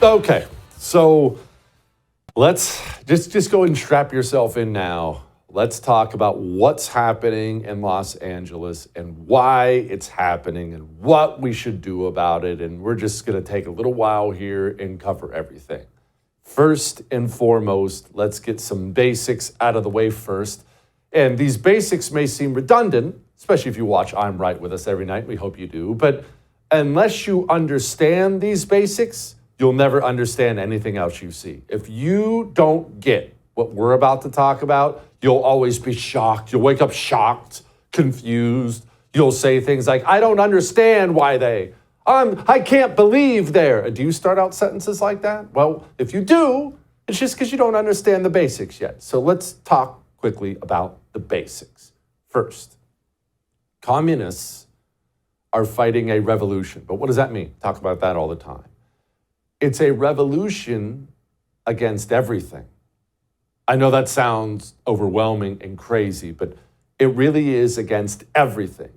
Okay, so let's just go and strap yourself in now. Let's talk about what's happening in Los Angeles and why it's happening and what we should do about it. And we're just going to take a little while here and cover everything. First and foremost, let's get some basics out of the way first. And these basics may seem redundant, especially if you watch I'm Right with us every night. We hope you do. But unless you understand these basics, you'll never understand anything else you see. If you don't get what we're about to talk about, you'll always be shocked. You'll wake up shocked, confused. You'll say things like, I don't understand why I can't believe they're. Do you start out sentences like that? Well, if you do, it's just because you don't understand the basics yet. So let's talk quickly about the basics. First, communists are fighting a revolution. But what does that mean? Talk about that all the time. It's a revolution against everything. I know that sounds overwhelming and crazy, but it really is against everything.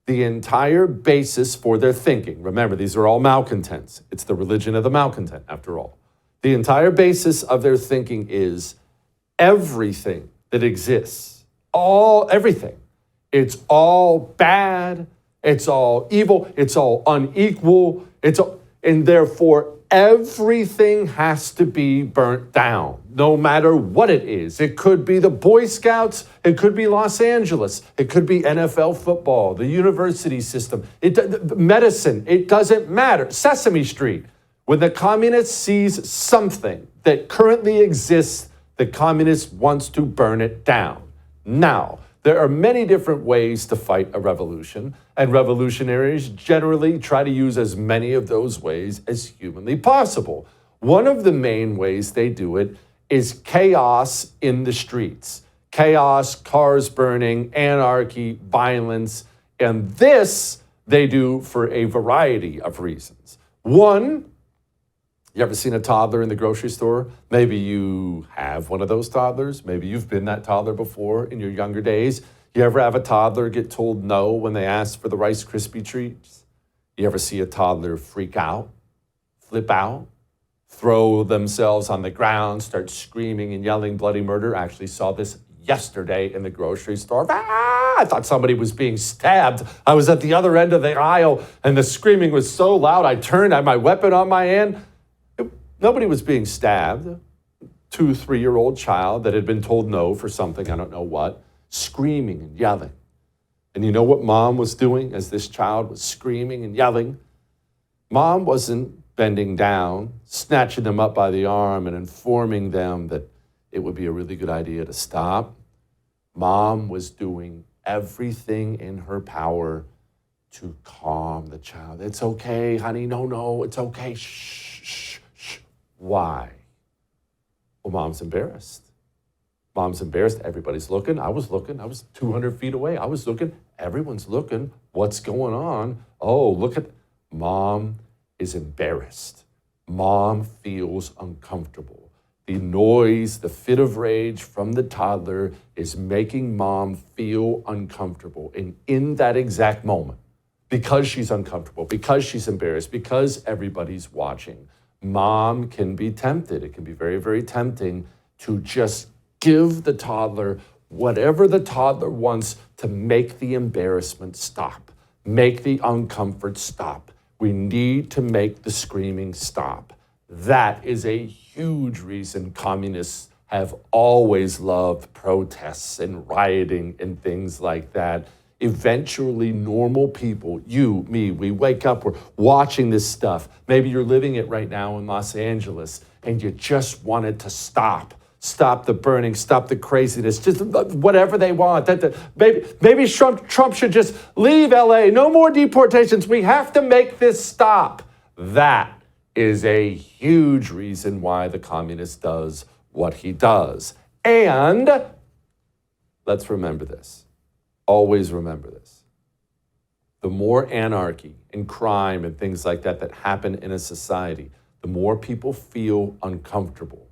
The entire basis for their thinking, remember, these are all malcontents. It's the religion of the malcontent, after all. The entire basis of their thinking is everything that exists, everything. It's all bad, it's all evil, it's all unequal, and therefore everything has to be burnt down, no matter what it is. It could be the Boy Scouts, it could be Los Angeles, it could be NFL football, the university system, medicine, it doesn't matter. Sesame Street. When the communist sees something that currently exists, the communist wants to burn it down. Now, there are many different ways to fight a revolution, and revolutionaries generally try to use as many of those ways as humanly possible. One of the main ways they do it is chaos in the streets. Chaos, cars burning, anarchy, violence, and this they do for a variety of reasons. One, you ever seen a toddler in the grocery store? Maybe you have one of those toddlers. Maybe you've been that toddler before in your younger days. You ever have a toddler get told no when they ask for the Rice Krispie treats? You ever see a toddler freak out, flip out, throw themselves on the ground, start screaming and yelling bloody murder? I actually saw this yesterday in the grocery store. I thought somebody was being stabbed. I was at the other end of the aisle and the screaming was so loud I turned, I had my weapon on my hand. Nobody was being stabbed. 2-3-year-old child that had been told no for something, I don't know what, screaming and yelling. And you know what mom was doing as this child was screaming and yelling? Mom wasn't bending down, snatching them up by the arm and informing them that it would be a really good idea to stop. Mom was doing everything in her power to calm the child. It's okay, honey. No, it's okay. Shh. Why? Well, mom's embarrassed. Mom's embarrassed. Everybody's looking. I was looking. I was 200 feet away. I was looking. Everyone's looking. What's going on? Oh, look at... Mom is embarrassed. Mom feels uncomfortable. The noise, the fit of rage from the toddler is making mom feel uncomfortable. And in that exact moment, because she's uncomfortable, because she's embarrassed, because everybody's watching, mom can be tempted. It can be very, very tempting to just give the toddler whatever the toddler wants to make the embarrassment stop, make the uncomfort stop. We need to make the screaming stop. That is a huge reason communists have always loved protests and rioting and things like that. Eventually, normal people, you, me, we wake up, we're watching this stuff. Maybe you're living it right now in Los Angeles and you just want it to stop. Stop the burning, stop the craziness, just whatever they want. Maybe Trump should just leave LA, no more deportations. We have to make this stop. That is a huge reason why the communist does what he does. And let's remember this. Always remember this. The more anarchy and crime and things like that happen in a society, the more people feel uncomfortable.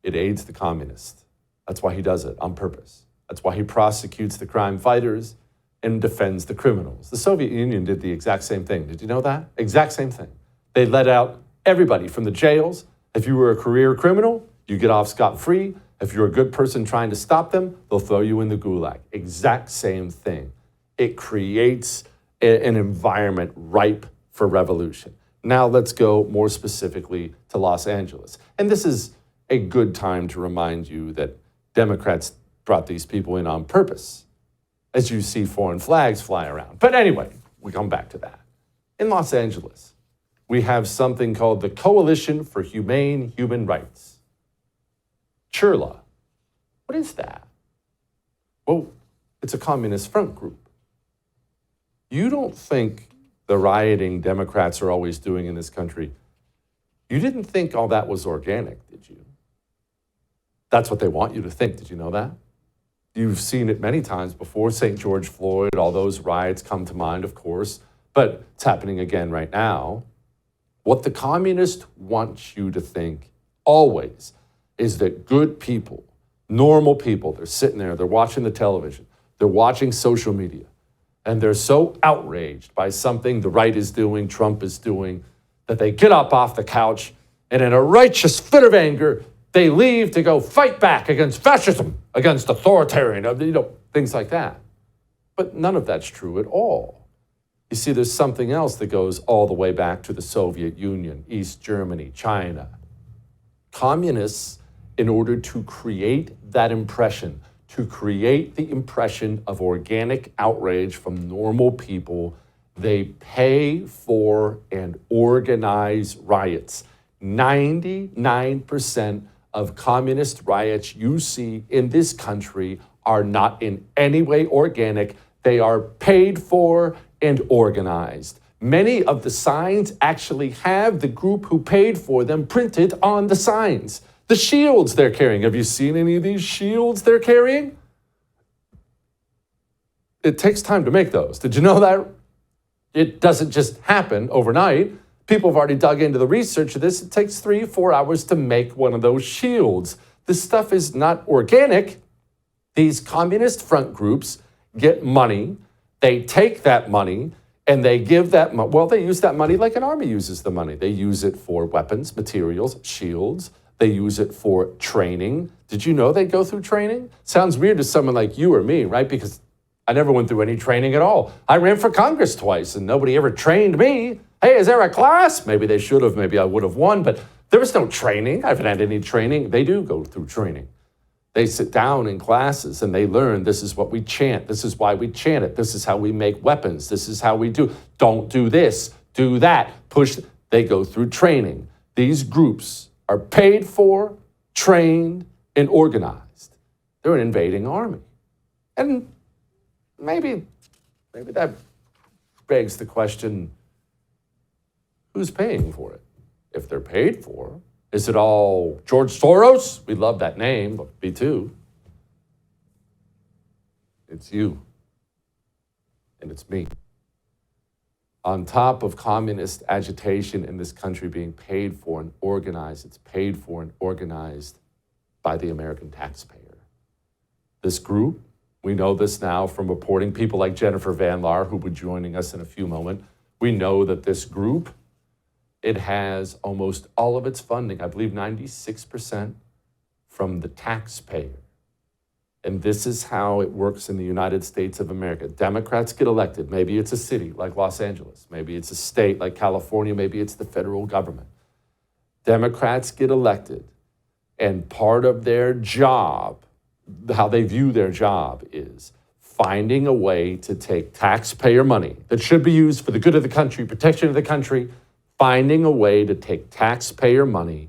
It aids the communist. That's why he does it on purpose. That's why he prosecutes the crime fighters and defends the criminals. The Soviet Union did the exact same thing. Did you know that? Exact same thing. They let out Everybody from the jails. If you were a career criminal, you get off scot-free. If you're a good person trying to stop them, they'll throw you in the gulag. Exact same thing. It creates an environment ripe for revolution. Now let's go more specifically to Los Angeles. And this is a good time to remind you that Democrats brought these people in on purpose, as you see foreign flags fly around. But anyway, we come back to that. In Los Angeles, we have something called the Coalition for Humane Human Rights. CHURLA. What is that? Well, it's a communist front group. You don't think the rioting Democrats are always doing in this country, you didn't think all that was organic, did you? That's what they want you to think. Did you know that? You've seen it many times before. St. George Floyd, all those riots come to mind, of course, but it's happening again right now. What the communists want you to think always is that good people, normal people, they're sitting there, they're watching the television, they're watching social media, and they're so outraged by something the right is doing, Trump is doing, that they get up off the couch and in a righteous fit of anger, they leave to go fight back against fascism, against authoritarian, things like that. But none of that's true at all. You see, there's something else that goes all the way back to the Soviet Union, East Germany, China. Communists, in order to create that impression, to create the impression of organic outrage from normal people, they pay for and organize riots. 99% of communist riots you see in this country are not in any way organic. They are paid for and organized. Many of the signs actually have the group who paid for them printed on the signs. The shields they're carrying. Have you seen any of these shields they're carrying? It takes time to make those. Did you know that? It doesn't just happen overnight. People have already dug into the research of this. It takes 3 or 4 hours to make one of those shields. This stuff is not organic. These communist front groups get money. They take that money and they give that money. Well, they use that money like an army uses the money. They use it for weapons, materials, shields. They use it for training. Did you know they go through training? Sounds weird to someone like you or me, right? Because I never went through any training at all. I ran for Congress twice and nobody ever trained me. Hey, is there a class? Maybe they should have, maybe I would have won, but there was no training. I haven't had any training. They do go through training. They sit down in classes and they learn this is what we chant. This is why we chant it. This is how we make weapons. This is how we do. Don't do this, do that, push. They go through training. These groups are paid for, trained, and organized. They're an invading army. And maybe that begs the question, who's paying for it? If they're paid for, is it all George Soros? We love that name, but me too. It's you. And it's me. On top of communist agitation in this country being paid for and organized, it's paid for and organized by the American taxpayer. This group, we know this now from reporting people like Jennifer Van Laar, who will be joining us in a few moments. We know that this group, it has almost all of its funding, I believe 96%, from the taxpayer. And this is how it works in the United States of America. Democrats get elected. Maybe it's a city like Los Angeles. Maybe it's a state like California. Maybe it's the federal government. Democrats get elected. And part of their job, how they view their job, is finding a way to take taxpayer money that should be used for the good of the country, protection of the country, finding a way to take taxpayer money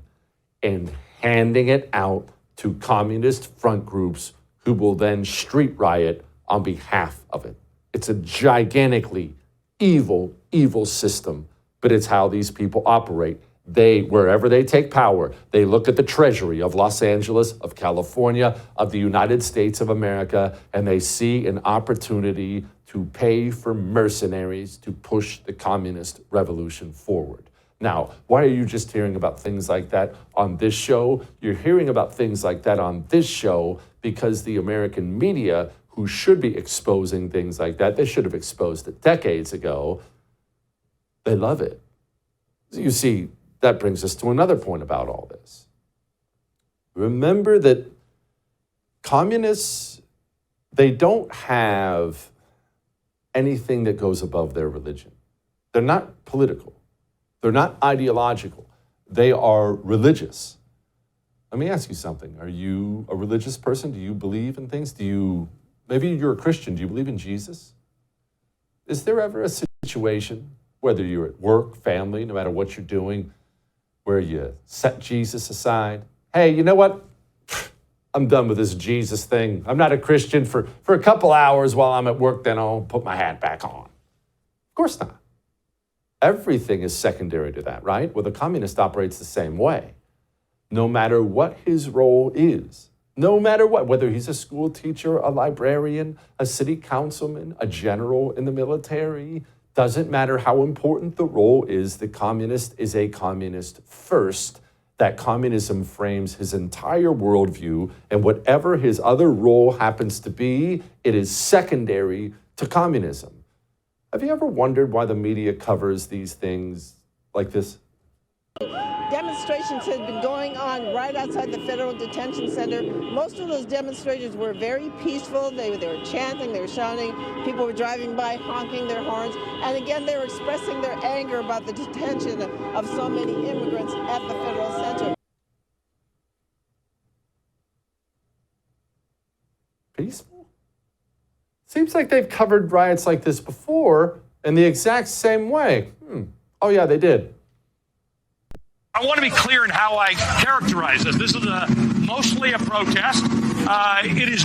and handing it out to communist front groups who will then street riot on behalf of it. It's a gigantically evil, evil system, but it's how these people operate. They, wherever they take power, they look at the treasury of Los Angeles, of California, of the United States of America, and they see an opportunity to pay for mercenaries to push the communist revolution forward. Now, why are you just hearing about things like that on this show? You're hearing about things like that on this show because the American media, who should be exposing things like that, they should have exposed it decades ago, they love it. You see, that brings us to another point about all this. Remember that communists, they don't have anything that goes above their religion. They're not political. They're not ideological. They are religious. Let me ask you something. Are you a religious person? Do you believe in things? Maybe you're a Christian. Do you believe in Jesus? Is there ever a situation, whether you're at work, family, no matter what you're doing, where you set Jesus aside? Hey, you know what? I'm done with this Jesus thing. I'm not a Christian for a couple hours while I'm at work, then I'll put my hat back on. Of course not. Everything is secondary to that, right? Well, the communist operates the same way. No matter what his role is, no matter what, whether he's a school teacher, a librarian, a city councilman, a general in the military, doesn't matter how important the role is, the communist is a communist first. That communism frames his entire worldview, and whatever his other role happens to be, it is secondary to communism. Have you ever wondered why the media covers these things like this? Demonstrations had been going on right outside the Federal Detention Center. Most of those demonstrators were very peaceful. They were chanting, they were shouting. People were driving by, honking their horns. And again, they were expressing their anger about the detention of so many immigrants at the Federal Center. Peaceful? Seems like they've covered riots like this before in the exact same way. Oh yeah, they did. I want to be clear in how I characterize this. This is mostly a protest. It is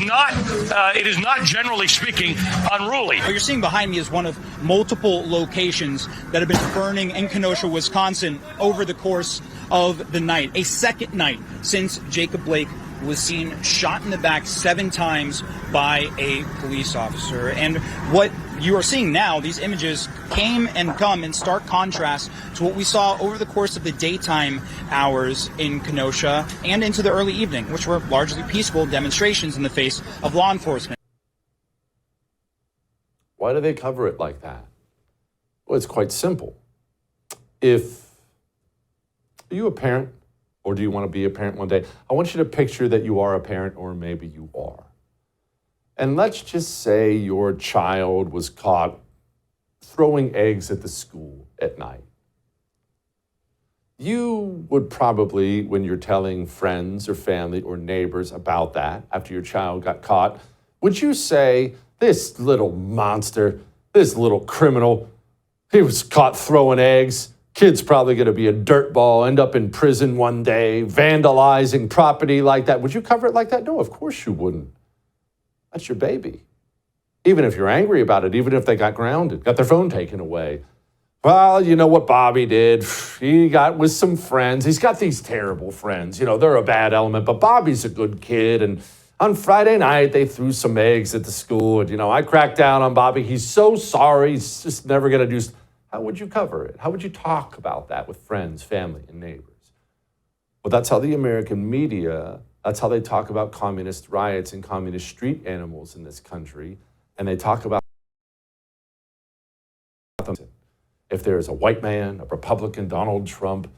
not, generally speaking, unruly. What you're seeing behind me is one of multiple locations that have been burning in Kenosha, Wisconsin over the course of the night. A second night since Jacob Blake was seen shot in the back 7 times by a police officer. And what you are seeing now, these images came and come in stark contrast to what we saw over the course of the daytime hours in Kenosha and into the early evening, which were largely peaceful demonstrations in the face of law enforcement. Why do they cover it like that? Well, it's quite simple. Are you a parent? Or do you want to be a parent one day? I want you to picture that you are a parent, or maybe you are. And let's just say your child was caught throwing eggs at the school at night. You would probably, when you're telling friends or family or neighbors about that, after your child got caught, would you say, this little monster, this little criminal, he was caught throwing eggs? Kid's probably going to be a dirtball, end up in prison one day, vandalizing property like that. Would you cover it like that? No, of course you wouldn't. That's your baby. Even if you're angry about it, even if they got grounded, got their phone taken away. Well, you know what Bobby did? He got with some friends. He's got these terrible friends. You know, they're a bad element, but Bobby's a good kid. And on Friday night, they threw some eggs at the school. And, I cracked down on Bobby. He's so sorry. He's just never going to do. How would you cover it? How would you talk about that with friends, family, and neighbors? Well, that's how the American media, that's how they talk about communist riots and communist street animals in this country. And they talk about them. If there's a white man, a Republican, Donald Trump,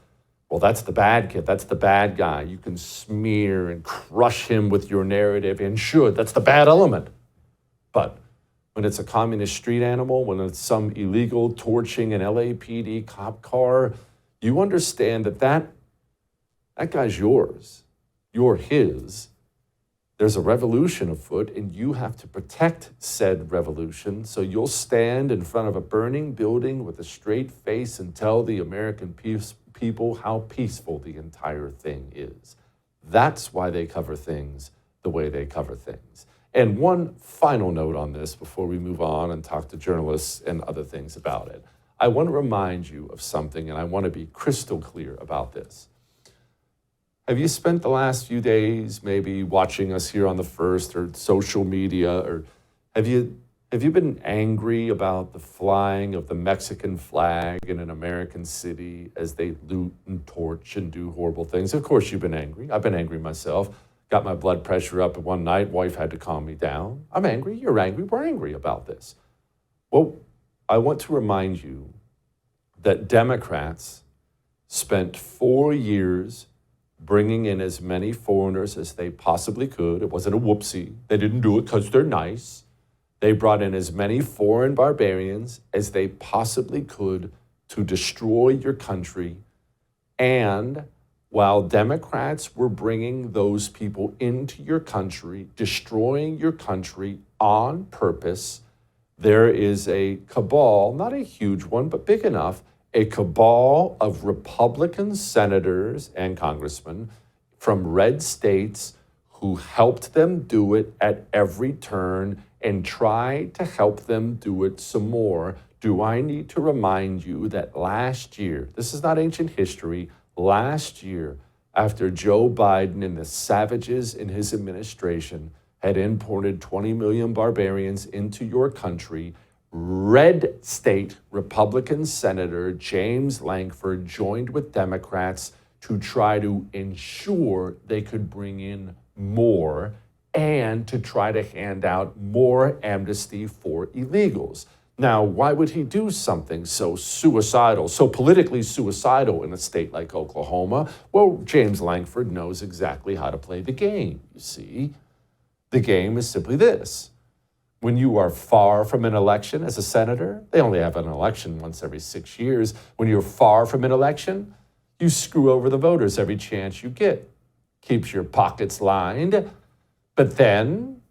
well, that's the bad kid. That's the bad guy. You can smear and crush him with your narrative and should. That's the bad element. But when it's a communist street animal, when it's some illegal torching an LAPD cop car, you understand that guy's yours. You're his. There's a revolution afoot, and you have to protect said revolution. So you'll stand in front of a burning building with a straight face and tell the American people how peaceful the entire thing is. That's why they cover things the way they cover things. And one final note on this before we move on and talk to journalists and other things about it. I want to remind you of something, and I want to be crystal clear about this. Have you spent the last few days maybe watching us here on The First or social media, or have you been angry about the flying of the Mexican flag in an American city as they loot and torch and do horrible things? Of course you've been angry. I've been angry myself. Got my blood pressure up one night. Wife had to calm me down. I'm angry. You're angry. We're angry about this. Well, I want to remind you that Democrats spent 4 years bringing in as many foreigners as they possibly could. It wasn't a whoopsie. They didn't do it because they're nice. They brought in as many foreign barbarians as they possibly could to destroy your country. And while Democrats were bringing those people into your country, destroying your country on purpose, there is a cabal, not a huge one, but big enough, a cabal of Republican senators and congressmen from red states who helped them do it at every turn and tried to help them do it some more. Do I need to remind you that last year, this is not ancient history, last year, after Joe Biden and the savages in his administration had imported 20 million barbarians into your country, red state Republican Senator James Lankford joined with Democrats to try to ensure they could bring in more and to try to hand out more amnesty for illegals. Now, why would he do something so suicidal, so politically suicidal in a state like Oklahoma? Well, James Lankford knows exactly how to play the game, you see. The game is simply this. When you are far from an election as a senator, they only have an election once every 6 years. When you're far from an election, you screw over the voters every chance you get. Keeps your pockets lined. But then,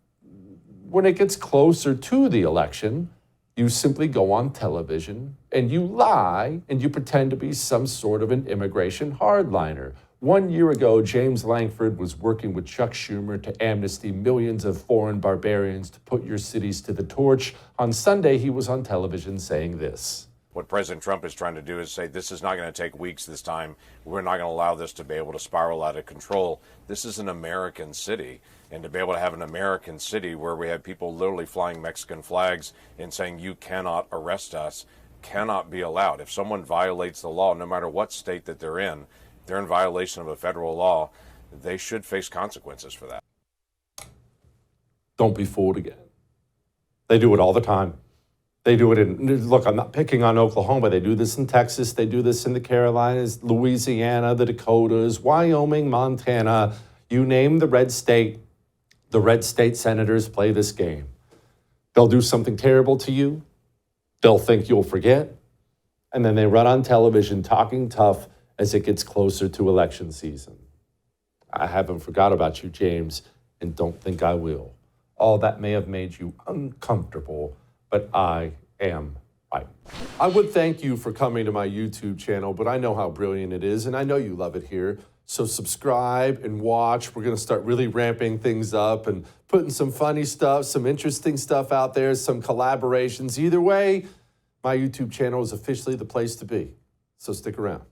when it gets closer to the election, you simply go on television and you lie and you pretend to be some sort of an immigration hardliner. 1 year ago, James Lankford was working with Chuck Schumer to amnesty millions of foreign barbarians to put your cities to the torch. On Sunday, he was on television saying this. What President Trump is trying to do is say this is not going to take weeks this time. We're not going to allow this to be able to spiral out of control. This is an American city. And to be able to have an American city where we have people literally flying Mexican flags and saying you cannot arrest us cannot be allowed. If someone violates the law, no matter what state that they're in violation of a federal law, they should face consequences for that. Don't be fooled again. They do it all the time. They do it in, look, I'm not picking on Oklahoma. They do this in Texas. They do this in the Carolinas, Louisiana, the Dakotas, Wyoming, Montana. You name the red state senators play this game. They'll do something terrible to you. They'll think you'll forget. And then they run on television talking tough as it gets closer to election season. I haven't forgot about you, James, and don't think I will. All that may have made you uncomfortable, but I am right. I would thank you for coming to my YouTube channel, but I know how brilliant it is, and I know you love it here. So subscribe and watch. We're going to start really ramping things up and putting some funny stuff, some interesting stuff out there, some collaborations. Either way, my YouTube channel is officially the place to be. So stick around.